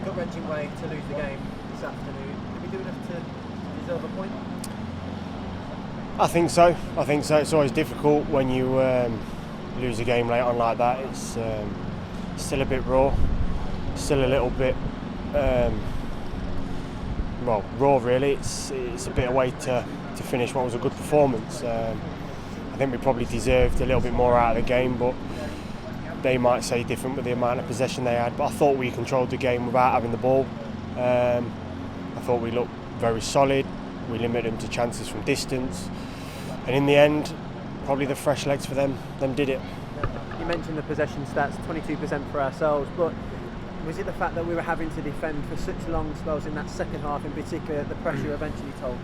gut-wrenching way to lose the game this afternoon. Did we do enough to deserve a point? I think so. It's always difficult when you lose a game late on like that. It's still a bit raw, still a little bit raw really. It's a bit away to finish what was a good performance. I think we probably deserved a little bit more out of the game, but they might say different with the amount of possession they had. But I thought we controlled the game without having the ball. I thought we looked very solid. We limited them to chances from distance, and in the end, probably the fresh legs for them did it. You mentioned the possession stats, 22% for ourselves, but was it the fact that we were having to defend for such long spells in that second half in particular that the pressure eventually told?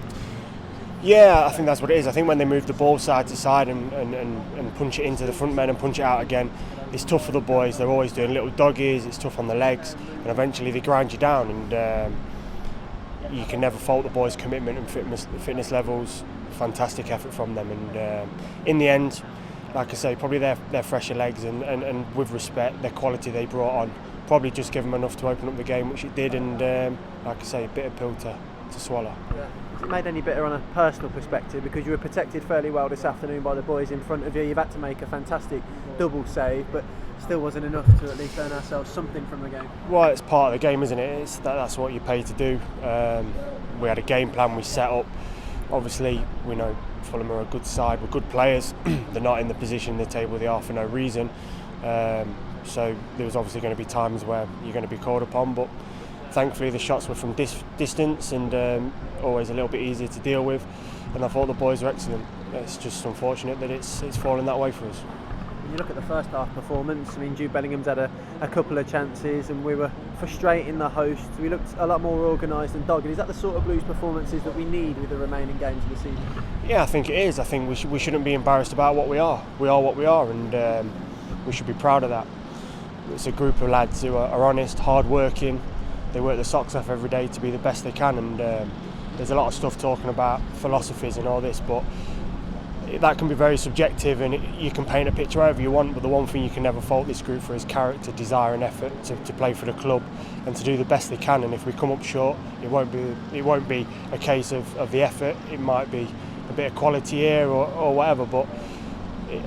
Yeah, I think that's what it is. I think when they move the ball side to side and punch it into the front men and punch it out again, it's tough for the boys. They're always doing little doggies, it's tough on the legs, and eventually they grind you down, and you can never fault the boys' commitment and fitness levels. Fantastic effort from them, and in the end, like I say, probably their fresher legs and with respect, their quality they brought on probably just gave them enough to open up the game, which it did, and like I say, a bitter pill to swallow. Yeah. Has it made any better on a personal perspective, because you were protected fairly well this afternoon by the boys in front of you? You've had to make a fantastic double save, but still wasn't enough to at least earn ourselves something from the game. Well, it's part of the game, isn't it? That's what you're paid to do. We had a game plan we set up. Obviously, we know Fulham are a good side, we're good players. They're not in the position in the table they are for no reason. So there was obviously going to be times where you're going to be called upon, but thankfully the shots were from distance and always a little bit easier to deal with. And I thought the boys were excellent. It's just unfortunate that it's fallen that way for us. When you look at the first half performance, I mean, Jude Bellingham's had a couple of chances and we were frustrating the hosts. We looked a lot more organised and dogged. Is that the sort of Blues performances that we need with the remaining games of the season? Yeah, I think it is. I think we shouldn't be embarrassed about what we are. We are what we are, and we should be proud of that. It's a group of lads who are honest, hard-working. They work their socks off every day to be the best they can, and there's a lot of stuff talking about philosophies and all this, but that can be very subjective, and you can paint a picture however you want, but the one thing you can never fault this group for is character, desire and effort to play for the club and to do the best they can. And if we come up short, it won't be a case of the effort. It might be a bit of quality here or whatever, but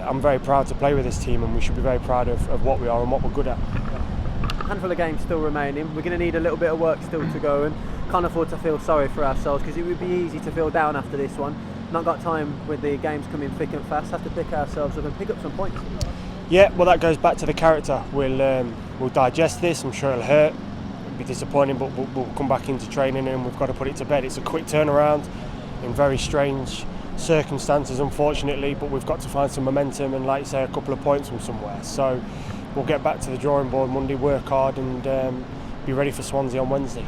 I'm very proud to play with this team, and we should be very proud of what we are and what we're good at. A handful of games still remaining. We're going to need a little bit of work still to go, and can't afford to feel sorry for ourselves, because it would be easy to feel down after this one. Not got time with the games coming thick and fast. Have to pick ourselves up and pick up some points. Yeah, well, that goes back to the character. We'll digest this. I'm sure it'll hurt. It'll be disappointing, but we'll come back into training and we've got to put it to bed. It's a quick turnaround in very strange circumstances, unfortunately, but we've got to find some momentum and, like you say, a couple of points from somewhere. So we'll get back to the drawing board Monday, work hard, and be ready for Swansea on Wednesday.